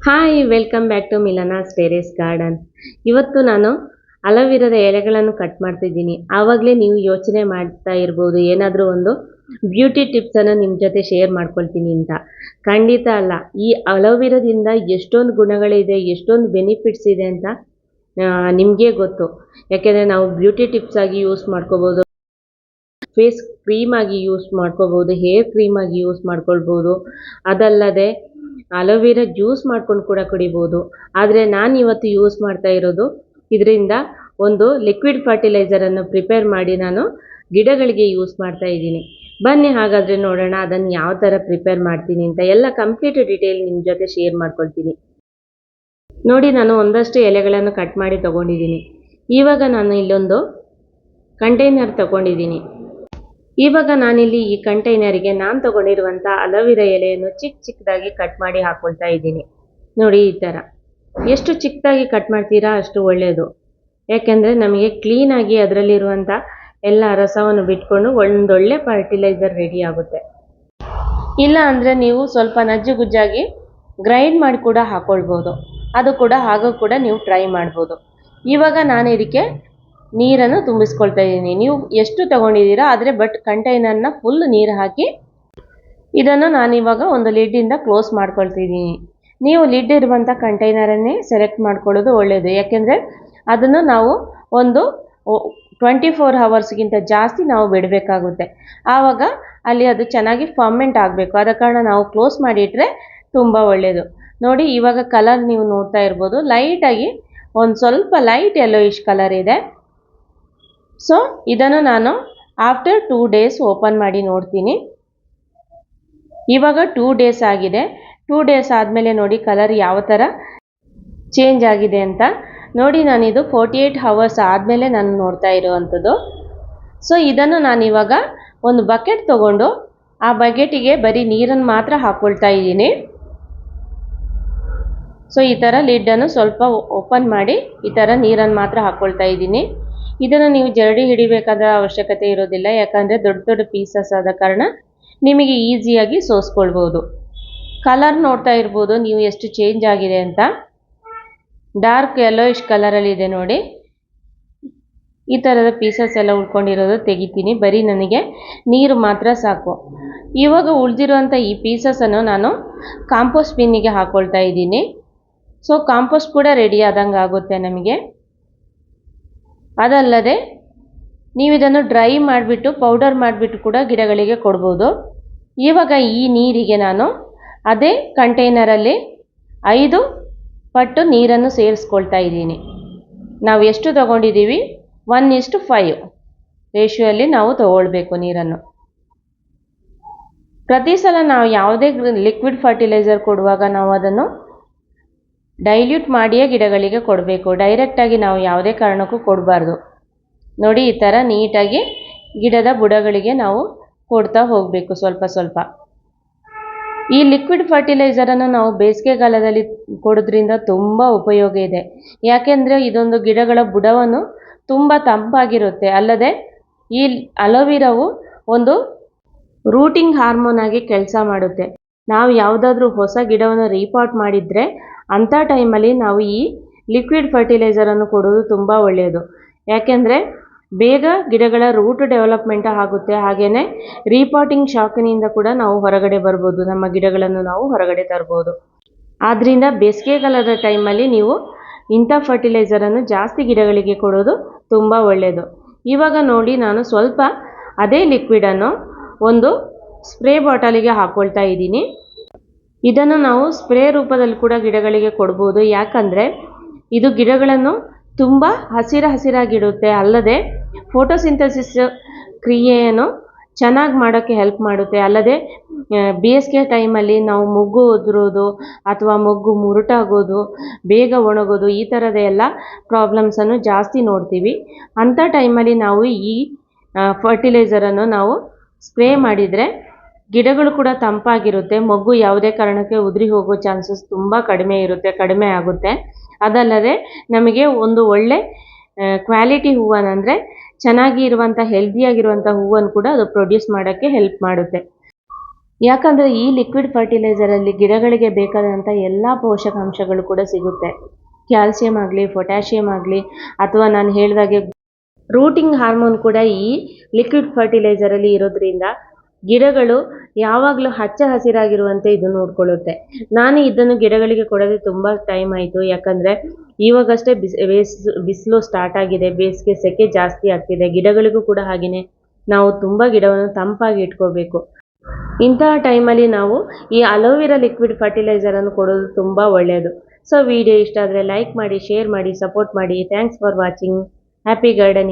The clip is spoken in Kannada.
Hi, welcome back to Milana's terrace garden. ಇವತ್ತು ನಾನು ಅಲೋವೆರಾದ ಎಲೆಗಳನ್ನು ಕಟ್ ಮಾಡ್ತಿದ್ದೀನಿ. ಆವಾಗಲೇ ನೀವು ಯೋಚನೆ ಮಾಡ್ತಾ ಇರ್ಬೋದು, ಏನಾದರೂ ಒಂದು ಬ್ಯೂಟಿ ಟಿಪ್ಸನ್ನು ನಿಮ್ಮ ಜೊತೆ ಶೇರ್ ಮಾಡ್ಕೊಳ್ತೀನಿ ಅಂತ. ಖಂಡಿತ ಅಲ್ಲ. ಈ ಅಲೋವೆರಾದಿಂದ ಎಷ್ಟೊಂದು ಗುಣಗಳಿದೆ, ಎಷ್ಟೊಂದು ಬೆನಿಫಿಟ್ಸ್ ಇದೆ ಅಂತ ನಿಮಗೆ ಗೊತ್ತು. ಯಾಕೆಂದರೆ ನಾವು ಬ್ಯೂಟಿ ಟಿಪ್ಸ್ ಆಗಿ ಯೂಸ್ ಮಾಡ್ಕೋಬೋದು, ಫೇಸ್ ಕ್ರೀಮ್ ಆಗಿ ಯೂಸ್ ಮಾಡ್ಕೋಬೋದು, ಹೇರ್ ಕ್ರೀಮ್ ಆಗಿ ಯೂಸ್ ಮಾಡ್ಕೊಳ್ಬೋದು. ಅದಲ್ಲದೆ ಅಲೋವೆರಾ ಜ್ಯೂಸ್ ಮಾಡ್ಕೊಂಡು ಕೂಡ ಕುಡಿಬೋದು. ಆದರೆ ನಾನು ಇವತ್ತು ಯೂಸ್ ಮಾಡ್ತಾ ಇರೋದು ಇದರಿಂದ ಒಂದು ಲಿಕ್ವಿಡ್ ಫರ್ಟಿಲೈಸರನ್ನು ಪ್ರಿಪೇರ್ ಮಾಡಿ ನಾನು ಗಿಡಗಳಿಗೆ ಯೂಸ್ ಮಾಡ್ತಾ ಇದ್ದೀನಿ. ಬನ್ನಿ ಹಾಗಾದರೆ ನೋಡೋಣ ಅದನ್ನು ಯಾವ ಥರ ಪ್ರಿಪೇರ್ ಮಾಡ್ತೀನಿ ಅಂತ. ಎಲ್ಲ ಕಂಪ್ಲೀಟ್ ಡೀಟೇಲ್ ನಿಮ್ಮ ಜೊತೆ ಶೇರ್ ಮಾಡ್ಕೊಳ್ತೀನಿ. ನೋಡಿ, ನಾನು ಒಂದಷ್ಟು ಎಲೆಗಳನ್ನು ಕಟ್ ಮಾಡಿ ತೊಗೊಂಡಿದ್ದೀನಿ. ಇವಾಗ ನಾನು ಇಲ್ಲೊಂದು ಕಂಟೈನರ್ ತೊಗೊಂಡಿದ್ದೀನಿ. ಇವಾಗ ನಾನಿಲ್ಲಿ ಈ ಕಂಟೈನರಿಗೆ ನಾನು ತೊಗೊಂಡಿರುವಂಥ ಅಲೋವೆರಾ ಎಲೆಯನ್ನು ಚಿಕ್ಕದಾಗಿ ಕಟ್ ಮಾಡಿ ಹಾಕ್ಕೊಳ್ತಾ ಇದ್ದೀನಿ. ನೋಡಿ, ಈ ಥರ ಎಷ್ಟು ಚಿಕ್ಕದಾಗಿ ಕಟ್ ಮಾಡ್ತೀರಾ ಅಷ್ಟು ಒಳ್ಳೆಯದು. ಯಾಕೆಂದರೆ ನಮಗೆ ಕ್ಲೀನಾಗಿ ಅದರಲ್ಲಿರುವಂಥ ಎಲ್ಲ ರಸವನ್ನು ಬಿಟ್ಕೊಂಡು ಒಂದೊಳ್ಳೆ ಫರ್ಟಿಲೈಸರ್ ರೆಡಿ ಆಗುತ್ತೆ. ಇಲ್ಲ ಅಂದರೆ ನೀವು ಸ್ವಲ್ಪ ನಜ್ಜುಗುಜ್ಜಾಗಿ ಗ್ರೈಂಡ್ ಮಾಡಿ ಕೂಡ ಹಾಕ್ಕೊಳ್ಬೋದು. ಅದು ಕೂಡ ನೀವು ಟ್ರೈ ಮಾಡ್ಬೋದು. ಇವಾಗ ನಾನು ಇದಕ್ಕೆ ನೀರನ್ನು ತುಂಬಿಸ್ಕೊಳ್ತಾ ಇದ್ದೀನಿ. ನೀವು ಎಷ್ಟು ತಗೊಂಡಿದ್ದೀರಾ ಬಟ್ ಕಂಟೈನರ್ನ ಫುಲ್ ನೀರು ಹಾಕಿ ಇದನ್ನು ನಾನಿವಾಗ ಒಂದು ಲಿಡ್ಡಿಂದ ಕ್ಲೋಸ್ ಮಾಡ್ಕೊಳ್ತಿದ್ದೀನಿ. ನೀವು ಲಿಡ್ ಇರುವಂಥ ಕಂಟೈನರನ್ನೇ ಸೆಲೆಕ್ಟ್ ಮಾಡ್ಕೊಳ್ಳೋದು ಒಳ್ಳೆಯದು. ಯಾಕೆಂದರೆ ಅದನ್ನು ನಾವು ಒಂದು 24 ಅವರ್ಸ್ಗಿಂತ ಜಾಸ್ತಿ ನಾವು ಬಿಡಬೇಕಾಗುತ್ತೆ. ಆವಾಗ ಅಲ್ಲಿ ಅದು ಚೆನ್ನಾಗಿ ಫರ್ಮೆಂಟ್ ಆಗಬೇಕು. ಆದ ಕಾರಣ ನಾವು ಕ್ಲೋಸ್ ಮಾಡಿಟ್ರೆ ತುಂಬ ಒಳ್ಳೆಯದು. ನೋಡಿ, ಇವಾಗ ಕಲರ್ ನೀವು ನೋಡ್ತಾ ಇರ್ಬೋದು, ಲೈಟಾಗಿ ಒಂದು ಸ್ವಲ್ಪ ಲೈಟ್ ಯೆಲ್ಲೋಯಿಶ್ ಕಲರ್ ಇದೆ. ಸೊ ಇದನ್ನು ನಾನು ಆಫ್ಟರ್ 2 ಡೇಸ್ ಓಪನ್ ಮಾಡಿ ನೋಡ್ತೀನಿ. ಇವಾಗ 2 ಡೇಸ್ ಆಗಿದೆ. 2 ಡೇಸ್ ಆದಮೇಲೆ ನೋಡಿ ಕಲರ್ ಯಾವ ಥರ ಚೇಂಜ್ ಆಗಿದೆ ಅಂತ. ನೋಡಿ, ನಾನಿದು 48 ಅವರ್ಸ್ ಆದಮೇಲೆ ನಾನು ನೋಡ್ತಾ ಇರುವಂಥದ್ದು. ಸೊ ಇದನ್ನು ನಾನಿವಾಗ ಒಂದು ಬಕೆಟ್ ತೊಗೊಂಡು ಆ ಬಕೆಟಿಗೆ ಬರೀ ನೀರನ್ನು ಮಾತ್ರ ಹಾಕ್ಕೊಳ್ತಾ ಇದ್ದೀನಿ. ಸೊ ಈ ಥರ ಲಿಡ್ಡನ್ನು ಸ್ವಲ್ಪ ಓಪನ್ ಮಾಡಿ ಈ ಥರ ನೀರನ್ನು ಮಾತ್ರ ಹಾಕ್ಕೊಳ್ತಾ ಇದ್ದೀನಿ. ಇದನ್ನು ನೀವು ಜರಡಿ ಹಿಡಿಬೇಕಾದ ಅವಶ್ಯಕತೆ ಇರೋದಿಲ್ಲ. ಯಾಕಂದರೆ ದೊಡ್ಡ ಪೀಸಸ್ ಆದ ಕಾರಣ ನಿಮಗೆ ಈಸಿಯಾಗಿ ಸೋಸ್ಕೊಳ್ಬೋದು. ಕಲರ್ ನೋಡ್ತಾ ಇರ್ಬೋದು ನೀವು ಎಷ್ಟು ಚೇಂಜ್ ಆಗಿದೆ ಅಂತ. ಡಾರ್ಕ್ ಯೆಲ್ಲೋಯಿಶ್ ಕಲರಲ್ಲಿದೆ ನೋಡಿ. ಈ ಥರದ ಪೀಸಸ್ ಎಲ್ಲ ಉಳ್ಕೊಂಡಿರೋದು ತೆಗಿತೀನಿ. ಬರೀ ನನಗೆ ನೀರು ಮಾತ್ರ ಸಾಕು. ಇವಾಗ ಉಳಿದಿರುವಂಥ ಈ ಪೀಸಸನ್ನು ನಾನು ಕಾಂಪೋಸ್ಟ್ ಬಿನ್ನಿಗೆ ಹಾಕ್ಕೊಳ್ತಾ ಇದ್ದೀನಿ. ಸೊ ಕಾಂಪೋಸ್ಟ್ ಕೂಡ ರೆಡಿ ಆದಂಗೆ ಆಗುತ್ತೆ ನಮಗೆ. ಅದಲ್ಲದೆ ನೀವು ಇದನ್ನು ಡ್ರೈ ಮಾಡಿಬಿಟ್ಟು ಪೌಡರ್ ಮಾಡಿಬಿಟ್ಟು ಕೂಡ ಗಿಡಗಳಿಗೆ ಕೊಡ್ಬೋದು. ಇವಾಗ ಈ ನೀರಿಗೆ ನಾನು ಅದೇ ಕಂಟೈನರಲ್ಲಿ 5 ಪಟ್ಟು ನೀರನ್ನು ಸೇರಿಸ್ಕೊಳ್ತಾ ಇದ್ದೀನಿ. ನಾವು ಎಷ್ಟು ತಗೊಂಡಿದ್ದೀವಿ 1:5 ರೇಷಿಯೋಲ್ಲಿ ನಾವು ತಗೊಳ್ಬೇಕು ನೀರನ್ನು. ಪ್ರತಿ ಸಲ ನಾವು ಯಾವುದೇ ಲಿಕ್ವಿಡ್ ಫರ್ಟಿಲೈಸರ್ ಕೊಡುವಾಗ ನಾವು ಅದನ್ನು ಡೈಲ್ಯೂಟ್ ಮಾಡಿಯೇ ಗಿಡಗಳಿಗೆ ಕೊಡಬೇಕು. ಡೈರೆಕ್ಟಾಗಿ ನಾವು ಯಾವುದೇ ಕಾರಣಕ್ಕೂ ಕೊಡಬಾರ್ದು. ನೋಡಿ, ಈ ಥರ ನೀಟಾಗಿ ಗಿಡದ ಬುಡಗಳಿಗೆ ನಾವು ಕೊಡ್ತಾ ಹೋಗಬೇಕು ಸ್ವಲ್ಪ. ಈ ಲಿಕ್ವಿಡ್ ಫರ್ಟಿಲೈಸರನ್ನು ನಾವು ಬೇಸಿಗೆಗಾಲದಲ್ಲಿ ಕೊಡೋದ್ರಿಂದ ತುಂಬ ಉಪಯೋಗ ಇದೆ. ಯಾಕೆಂದರೆ ಇದೊಂದು ಗಿಡಗಳ ಬುಡವನ್ನು ತುಂಬ ತಂಪಾಗಿರುತ್ತೆ. ಅಲ್ಲದೆ ಈ ಅಲೋವೆರಾವು ಒಂದು ರೂಟಿಂಗ್ ಹಾರ್ಮೋನ್ ಆಗಿ ಕೆಲಸ ಮಾಡುತ್ತೆ. ನಾವು ಯಾವುದಾದ್ರೂ ಹೊಸ ಗಿಡವನ್ನು ರೀಪಾಟ್ ಮಾಡಿದರೆ ಅಂಥ ಟೈಮಲ್ಲಿ ನಾವು ಈ ಲಿಕ್ವಿಡ್ ಫರ್ಟಿಲೈಸರನ್ನು ಕೊಡೋದು ತುಂಬ ಒಳ್ಳೆಯದು. ಯಾಕೆಂದರೆ ಬೇಗ ಗಿಡಗಳ ರೂಟ್ ಡೆವಲಪ್ಮೆಂಟ್ ಆಗುತ್ತೆ. ಹಾಗೆಯೇ ರೀಪಾಟಿಂಗ್ ಶಾಕಿನಿಂದ ಕೂಡ ನಾವು ಹೊರಗಡೆ ಬರ್ಬೋದು. ನಮ್ಮ ಗಿಡಗಳನ್ನು ನಾವು ಹೊರಗಡೆ ತರ್ಬೋದು. ಆದ್ದರಿಂದ ಬೇಸಿಗೆಗಾಲದ ಟೈಮಲ್ಲಿ ನೀವು ಇಂಥ ಫರ್ಟಿಲೈಸರನ್ನು ಜಾಸ್ತಿ ಗಿಡಗಳಿಗೆ ಕೊಡೋದು ತುಂಬ ಒಳ್ಳೆಯದು. ಇವಾಗ ನೋಡಿ, ನಾನು ಸ್ವಲ್ಪ ಅದೇ ಲಿಕ್ವಿಡನ್ನು ಒಂದು ಸ್ಪ್ರೇ ಬಾಟಲಿಗೆ ಹಾಕ್ಕೊಳ್ತಾ ಇದ್ದೀನಿ. ಇದನ್ನು ನಾವು ಸ್ಪ್ರೇ ರೂಪದಲ್ಲಿ ಕೂಡ ಗಿಡಗಳಿಗೆ ಕೊಡ್ಬೋದು. ಯಾಕಂದರೆ ಇದು ಗಿಡಗಳನ್ನು ತುಂಬ ಹಸಿರಾಗಿಡುತ್ತೆ. ಅಲ್ಲದೆ ಫೋಟೋಸಿಂಥಸಿಸ್ ಕ್ರಿಯೆಯನ್ನು ಚೆನ್ನಾಗಿ ಮಾಡೋಕ್ಕೆ ಹೆಲ್ಪ್ ಮಾಡುತ್ತೆ. ಅಲ್ಲದೆ ಬೇಸಿಗೆ ಟೈಮಲ್ಲಿ ನಾವು ಮೊಗ್ಗು ಉದುರೋದು ಅಥವಾ ಮೊಗ್ಗು ಮುರುಟಾಗೋದು, ಬೇಗ ಒಣಗೋದು, ಈ ಥರದ ಎಲ್ಲ ಪ್ರಾಬ್ಲಮ್ಸನ್ನು ಜಾಸ್ತಿ ನೋಡ್ತೀವಿ. ಅಂಥ ಟೈಮಲ್ಲಿ ನಾವು ಈ ಫರ್ಟಿಲೈಸರನ್ನು ನಾವು ಸ್ಪ್ರೇ ಮಾಡಿದರೆ ಗಿಡಗಳು ಕೂಡ ತಂಪಾಗಿರುತ್ತೆ. ಮೊಗ್ಗು ಯಾವುದೇ ಕಾರಣಕ್ಕೆ ಉದುರಿ ಹೋಗೋ ಚಾನ್ಸಸ್ ತುಂಬ ಕಡಿಮೆ ಆಗುತ್ತೆ. ಅದಲ್ಲದೆ ನಮಗೆ ಒಂದು ಒಳ್ಳೆ ಕ್ವಾಲಿಟಿ ಹೂವನ್ನಂದರೆ ಚೆನ್ನಾಗಿ ಇರುವಂಥ ಹೆಲ್ದಿಯಾಗಿರುವಂಥ ಹೂವನ್ನು ಕೂಡ ಅದು ಪ್ರೊಡ್ಯೂಸ್ ಮಾಡೋಕ್ಕೆ ಹೆಲ್ಪ್ ಮಾಡುತ್ತೆ. ಯಾಕಂದರೆ ಈ ಲಿಕ್ವಿಡ್ ಫರ್ಟಿಲೈಸರಲ್ಲಿ ಗಿಡಗಳಿಗೆ ಬೇಕಾದಂಥ ಎಲ್ಲ ಪೋಷಕಾಂಶಗಳು ಕೂಡ ಸಿಗುತ್ತೆ. ಕ್ಯಾಲ್ಸಿಯಂ ಆಗಲಿ, ಪೊಟ್ಯಾಷಿಯಮ್ ಆಗಲಿ, ಅಥವಾ ನಾನು ಹೇಳಿದಾಗೆ ರೂಟಿಂಗ್ ಹಾರ್ಮೋನ್ ಕೂಡ ಈ ಲಿಕ್ವಿಡ್ ಫರ್ಟಿಲೈಸರಲ್ಲಿ ಇರೋದ್ರಿಂದ ಗಿಡಗಳು ಯಾವಾಗಲೂ ಹಚ್ಚ ಹಸಿರಾಗಿರುವಂತೆ ಇದು ನೋಡ್ಕೊಳ್ಳುತ್ತೆ. ನಾನು ಇದನ್ನು ಗಿಡಗಳಿಗೆ ಕೊಡೋದು ತುಂಬ ಟೈಮ್ ಆಯಿತು. ಯಾಕಂದರೆ ಇವಾಗಷ್ಟೇ ಬಿಸಿಲು ಸ್ಟಾರ್ಟ್ ಆಗಿದೆ, ಬೇಸಿಗೆ ಸೆಕೆ ಜಾಸ್ತಿ ಆಗ್ತಿದೆ. ಗಿಡಗಳಿಗೂ ಕೂಡ ಹಾಗೆಯೇ ನಾವು ತುಂಬ ಗಿಡವನ್ನು ತಂಪಾಗಿ ಇಟ್ಕೋಬೇಕು. ಇಂತಹ ಟೈಮಲ್ಲಿ ನಾವು ಈ ಅಲೋವೆರಾ ಲಿಕ್ವಿಡ್ ಫರ್ಟಿಲೈಸರನ್ನು ಕೊಡೋದು ತುಂಬ ಒಳ್ಳೆಯದು. ಸೊ ವಿಡಿಯೋ ಇಷ್ಟ ಆದರೆ ಲೈಕ್ ಮಾಡಿ, ಶೇರ್ ಮಾಡಿ, ಸಪೋರ್ಟ್ ಮಾಡಿ. Thanks for watching. Happy gardening.